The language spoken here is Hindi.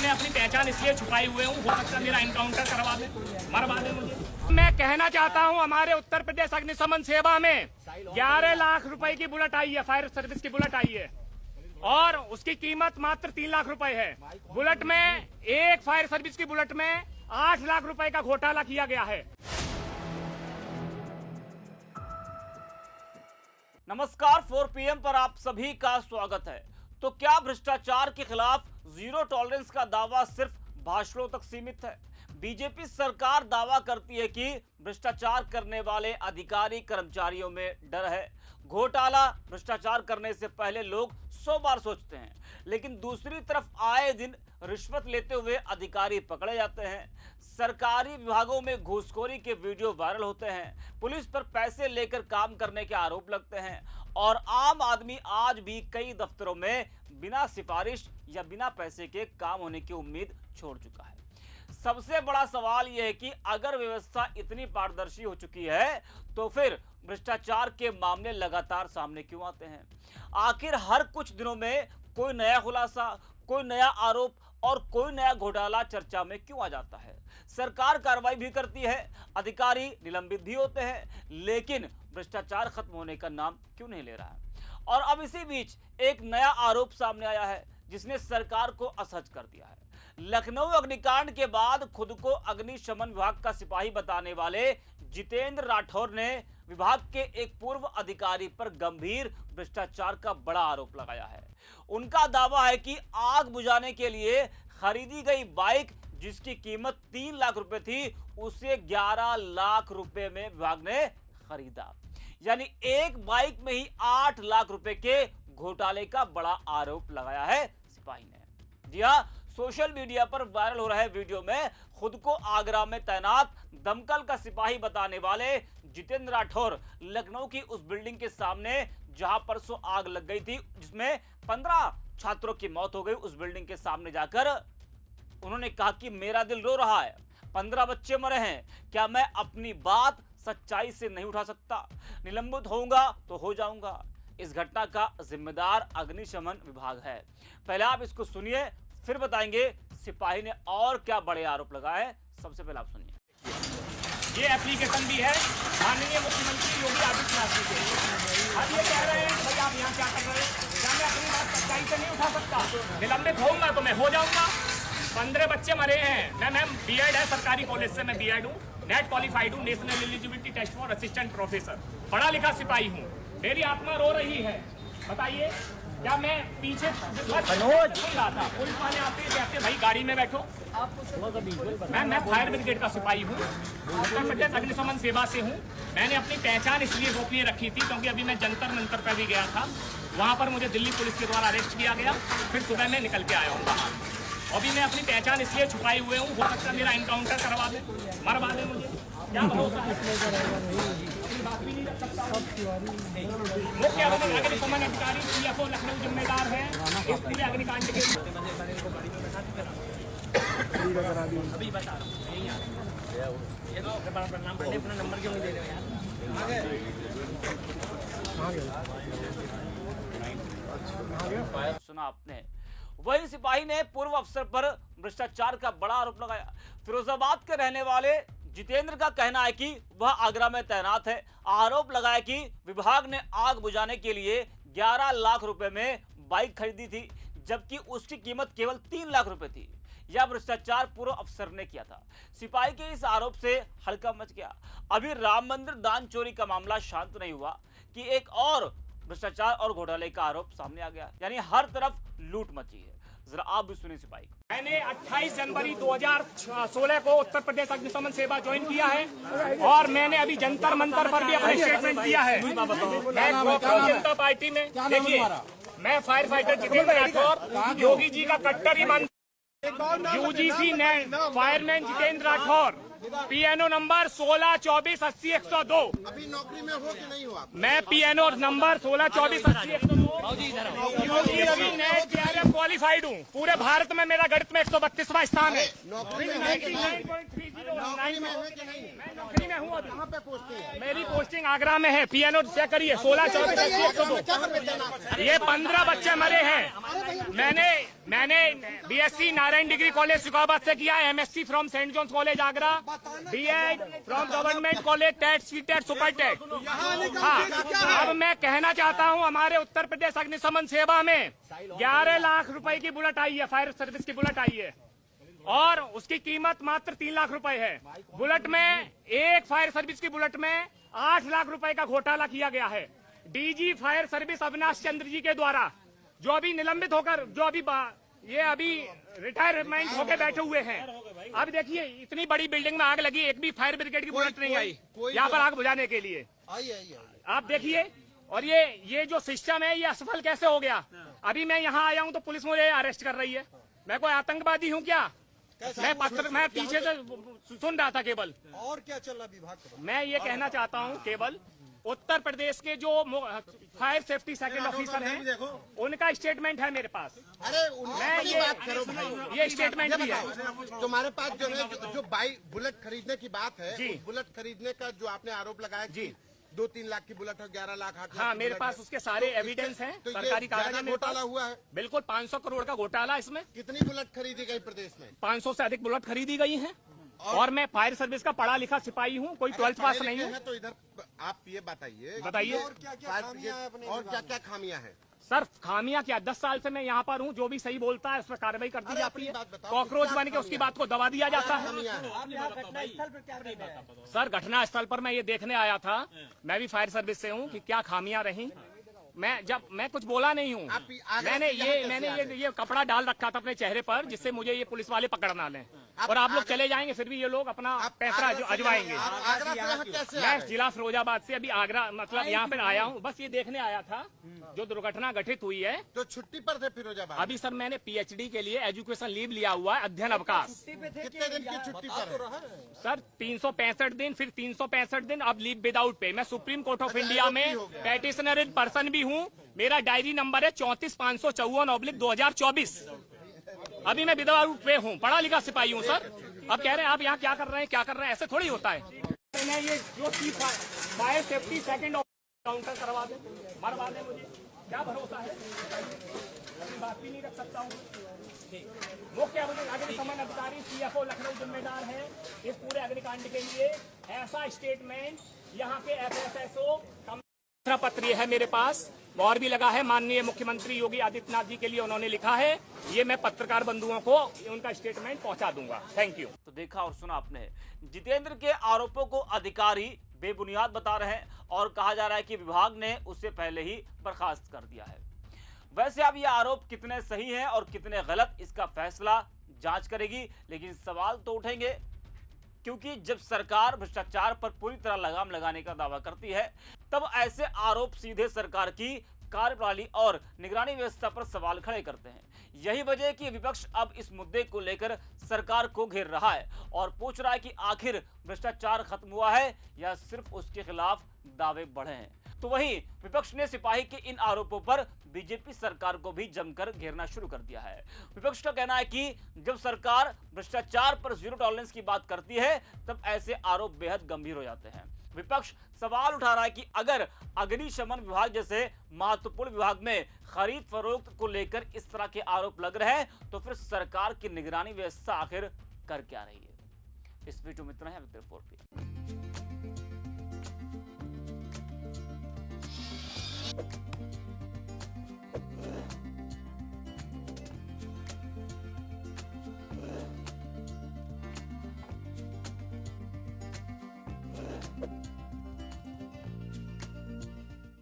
मैंने अपनी पहचान इसलिए छुपाई हुए हूँ, हो सकता है मेरा इनकाउंटर करवा दे, मरवा दे मुझे। मैं कहना चाहता हूँ हमारे उत्तर प्रदेश अग्निशमन सेवा में 11 लाख रुपए की बुलेट आई है, फायर सर्विस की बुलेट आई है और उसकी कीमत मात्र 3 लाख रुपए है। बुलेट में, एक फायर सर्विस की बुलेट में 8 लाख रुपए का घोटाला किया गया है। नमस्कार, 4 PM पर आप सभी का स्वागत है। तो क्या भ्रष्टाचार के खिलाफ जीरो टॉलरेंस का दावा सिर्फ भाषणों तक सीमित है? बीजेपी सरकार दावा करती है कि भ्रष्टाचार करने वाले अधिकारी कर्मचारियों में डर है। घोटाला भ्रष्टाचार करने से पहले लोग 100 बार सोचते हैं, लेकिन दूसरी तरफ आए दिन रिश्वत लेते हुए अधिकारी पकड़े जाते हैं। सरकारी विभागों में घूसखोरी के वीडियो वायरल होते हैं, पुलिस पर पैसे लेकर काम करने के आरोप लगते हैं और आम आदमी आज भी कई दफ्तरों में बिना सिफारिश या बिना पैसे के काम होने की उम्मीद छोड़ चुका है। सबसे बड़ा सवाल यह है कि अगर व्यवस्था इतनी पारदर्शी हो चुकी है तो फिर भ्रष्टाचार के मामले लगातार सामने क्यों आते हैं? आखिर हर कुछ दिनों में कोई नया खुलासा, कोई नया आरोप और कोई नया घोटाला चर्चा में क्यों आ जाता है? सरकार कार्रवाई भी करती है, अधिकारी निलंबित भी होते हैं, लेकिन भ्रष्टाचार खत्म होने का नाम क्यों नहीं ले रहा है? और अब इसी बीच एक नया आरोप सामने आया है जिसने सरकार को असहज कर दिया है। लखनऊ अग्निकांड के बाद खुद को अग्निशमन विभाग का सिपाही बताने वाले जितेंद्र राठौर ने विभाग के एक पूर्व अधिकारी पर गंभीर भ्रष्टाचार का बड़ा आरोप लगाया है। उनका दावा है कि आग बुझाने के लिए खरीदी गई बाइक जिसकी कीमत 3 लाख रुपए थी, उसे 11 लाख रुपए में विभाग ने खरीदा। यानी एक बाइक में ही 8 लाख रुपए के घोटाले का बड़ा आरोप लगाया है सिपाही ने। जी हां, सोशल मीडिया पर वायरल हो रहे वीडियो में खुद को आगरा में तैनात दमकल का सिपाही बताने वाले जितेंद्र राठौर लखनऊ की उस बिल्डिंग के सामने जहां परसों आग लग गई थी, जिसमें 15 छात्रों की मौत हो गई, उस बिल्डिंग के सामने जाकर उन्होंने कहा कि मेरा दिल रो रहा है, 15 बच्चे मरे हैं, क्या मैं अपनी बात सच्चाई से नहीं उठा सकता? निलंबित होऊंगा तो हो जाऊंगा। इस घटना का जिम्मेदार अग्निशमन विभाग है। पहले आप इसको सुनिए, फिर बताएंगे सिपाही ने और क्या बड़े आरोप लगाए। सबसे पहले आप सुनिए। ये एप्लीकेशन भी है माननीय मुख्यमंत्री योगी आदित्यनाथ जी के। अब ये कह रहे हैं कि भाई आप यहाँ क्या कर रहे हैं? क्या मैं अपनी बात सच्चाई से नहीं उठा सकता? निलंबित होऊंगा तो मैं हो जाऊंगा। 15 बच्चे मरे हैं। मैं बीएड है, सरकारी कॉलेज से मैं बीएड हूँ, नेट क्वालिफाइड हूँ, national eligibility test for assistant professor, पढ़ा लिखा सिपाही हूँ। मेरी आत्मा रो रही है। बताइए, क्या मैं पीछे सुन रहा था, पुलिस वाले आते कहते भाई गाड़ी में बैठो। मैं फायर ब्रिगेड का सिपाही हूँ, उत्तर प्रदेश अग्निशमन सेवा से हूँ। मैंने अपनी पहचान इसलिए गोपनीय रखी थी क्योंकि अभी मैं जंतर मंतर पर भी गया था, वहाँ पर मुझे दिल्ली पुलिस के द्वारा अरेस्ट किया गया, फिर सुबह में निकल के आया हूँ बाहर। अभी मैं अपनी पहचान इसलिए छुपाई हुए हूँ, हो सकता है मेरा इनकाउंटर करवा दे, मरवा दे मुझे। क्या भरोसा है? मुख्य अग्निशमन अधिकारी CFO लखनऊ जिम्मेदार है इस पूरे अग्निकांड के। अभी बता ये तो प्रणाम करने अपना नंबर क्यों नहीं दे रहे यार? सुना आपने। वही सिपाही ने पूर्व अफसर पर भ्रष्टाचार का बड़ा आरोप लगाया। फिरोजाबाद के रहने वाले जितेंद्र का कहना है कि वह आगरा में तैनात है। आरोप लगाया कि विभाग ने आग बुझाने के लिए 11 लाख रुपए में बाइक खरीदी थी, जबकि उसकी कीमत केवल 3 लाख रुपए थी। यह भ्रष्टाचार पूर्व अफसर ने किया था। सिपाही के इस आरोप से हल्का मच गया। अभी राम मंदिर दान चोरी का मामला शांत नहीं हुआ कि एक और भ्रष्टाचार और घोटाले का आरोप सामने आ गया। यानी हर तरफ लूट मची है। जरा आप भी सुनिए सिपाही को। मैंने 28 जनवरी 2016 को उत्तर प्रदेश अग्निशमन सेवा ज्वाइन किया है और मैंने अभी जंतर मंतर पर भी अपना स्टेटमेंट दिया है। मैं भारतीय जनता पार्टी में, देखिए, मैं फायर फाइटर जितेंद्र राठौर, योगी जी का कट्टर ईमानदार, UGC fireman Jitendra Rathore, PNO number 162480-102। अभी नौकरी में हो कि नहीं हुआ? मैं PNO number 162480-102 net TRF qualified हूँ। पूरे भारत में मेरा गणित में 132वां स्थान है। नौकरी में 99.30 नौकरी में है कि नहीं है? मैं नौकरी में हूँ अभी। कहाँ पे पोस्टिंग है? मेरी पोस्टिंग आगरा में है। पीएनओ चेक करिए 16-24 ये 15 बच्चे मरे हैं। मैंने बीएससी नारायण डिग्री कॉलेज सिकाबाद से किया, MSc from Saint John's college Agra, BEd from government college TET CTET super TET. हाँ, अब मैं कहना चाहता हूँ हमारे उत्तर प्रदेश अग्निशमन सेवा में 11 लाख रुपए की बुलेट आई है, फायर सर्विस की बुलेट आई है और उसकी कीमत मात्र 3 लाख रुपए है। बुलेट में एक फायर सर्विस की बुलेट में 8 लाख रुपए का घोटाला किया गया है। DG fire service Avinash Chandra ji के द्वारा, जो अभी निलंबित होकर, जो अभी रिटायरमेंट होकर बैठे हुए हैं। अब देखिए इतनी बड़ी बिल्डिंग में आग लगी, एक भी फायर ब्रिगेड की बुलेट नहीं आई यहाँ पर आग बुझाने के लिए। आप देखिए, और ये जो सिस्टम है ये असफल कैसे हो गया। अभी मैं यहाँ आया हूँ तो पुलिस मुझे अरेस्ट कर रही है। मैं कोई आतंकवादी हूँ क्या? मैं पीछे से सुन रहा था केवल। और क्या चल रहा विभाग का? मैं ये कहना चाहता हूँ केवल उत्तर प्रदेश के जो फायर सेफ्टी सेकंड ऑफिसर हैं उनका स्टेटमेंट है मेरे पास। अरे मैं बात करो भाई, ये स्टेटमेंट भी है। तुम्हारे पास जो है जो बुलेट खरीदने की बात है, जी। उस बुलेट खरीदने का जो आपने आरोप लगाया जी। 2-3 लाख की बुलेट है, 11 लाख 8 लाख हाँ, की मेरे बुलेट पास है। उसके सारे एविडेंस हैं, तो ये सरकारी कागज ज्यादा है मेरे घोटाला पास। हुआ है। बिल्कुल 500 करोड़ का घोटाला इसमें। कितनी बुलेट खरीदी गई प्रदेश में? 500 से अधिक बुलेट खरीदी गई हैं और मैं फायर सर्विस का पढ़ा लिखा सिपाही हूँ, कोई 12th पास नहीं हूँ। तो इधर आप ये बताइए बताइए। और क्या क्या खामियां हैं? सर खामियां क्या, 10 साल से मैं यहाँ पर हूँ, जो भी सही बोलता है उस पर कार्रवाई कर दी अरे जाती है। अपनी बात बताओ। कॉकरोच बन के उसकी बात को दबा दिया जाता है। खामियां हैं। सर घटना स्थल पर मैं ये देखने आया था, मैं भी फायर सर्विस से हूँ कि क्या खामियां रही। मैं कुछ बोला नहीं हूँ। आप आगरा मैंने से यहाँ ये कैसे ये कपड़ा डाल रखा था अपने चेहरे पर, जिससे मुझे ये पुलिस वाले पकड़ ना लें। और आप लोग चले जाएंगे फिर भी ये लोग अपना पैंतरा अजवाएंगे। आप आगरा से यहाँ कैसे आ मैं गए? जिला फिरोजाबाद से अभी आगरा मतलब यहाँ पर आया हूँ, बस ये देखने आया था जो दुर्घटना घटित हुई है। तो छुट्टी पर थे फिरोजाबाद? अभी सर मैंने पीएचडी के लिए एजुकेशन लीव लिया हुआ है, अध्ययन अवकाश। कितने दिन की छुट्टी पर है? सर 365 दिन, फिर 365 दिन अब लीव विदाउट पे। मैं सुप्रीम कोर्ट ऑफ इंडिया में पेटिशनर पर्सन भी हूँ। मेरा डायरी नंबर है 34,554/2024। अभी मैं विदाउट पे हूँ, पढ़ा लिखा सिपाही हूँ सर। अब कह रहे हैं आप यहाँ क्या कर रहे हैं, क्या कर रहे हैं, ऐसे थोड़ी होता है। मैं ये जो फायर सेफ्टी सेकंड काउंटर करवा दे, मरवा दे, मुझे क्या भरोसा है? अभी बात भी नहीं रख सकता हूँ। मुख्य अग्निशमन अधिकारी CFO लखनऊ जिम्मेदार है इस पूरे अग्निकांड के लिए। ऐसा स्टेटमेंट यहाँ के FSSO पत्र है मेरे पास, और भी लगा है माननीय मुख्यमंत्री योगी आदित्यनाथ जी के लिए उन्होंने लिखा है। ये मैं पत्रकार बंधुओं को उनका स्टेटमेंट पहुंचा दूंगा। Thank you. तो देखा और सुना आपने, जितेंद्र के आरोपों को अधिकारी बेबुनियाद बता रहे हैं और कहा जा रहा है कि विभाग ने उससे पहले ही बर्खास्त कर दिया है। वैसे अब ये आरोप कितने सही हैं और कितने गलत, इसका फैसला जांच करेगी, लेकिन सवाल तो उठेंगे, क्योंकि जब सरकार भ्रष्टाचार पर पूरी तरह लगाम लगाने का दावा करती है तब ऐसे आरोप सीधे सरकार की कार्यप्रणाली और निगरानी व्यवस्था पर सवाल खड़े करते हैं। यही वजह है कि विपक्ष अब इस मुद्दे को लेकर सरकार को घेर रहा है और पूछ रहा है कि आखिर भ्रष्टाचार खत्म हुआ है या सिर्फ उसके खिलाफ दावे बढ़े हैं। तो वहीं विपक्ष ने सिपाही के इन आरोपों पर बीजेपी सरकार को भी जमकर घेरना शुरू कर दिया है। विपक्ष का कहना है कि जब सरकार भ्रष्टाचार पर जीरो टॉलरेंस की बात करती है तब ऐसे आरोप बेहद गंभीर हो जाते हैं। विपक्ष सवाल उठा रहा है कि अगर अग्निशमन विभाग जैसे महत्वपूर्ण विभाग में खरीद फरोख्त को लेकर इस तरह के आरोप लग रहे हैं तो फिर सरकार की निगरानी व्यवस्था आखिर कर क्या रही है। इस वीडियो में इतना है।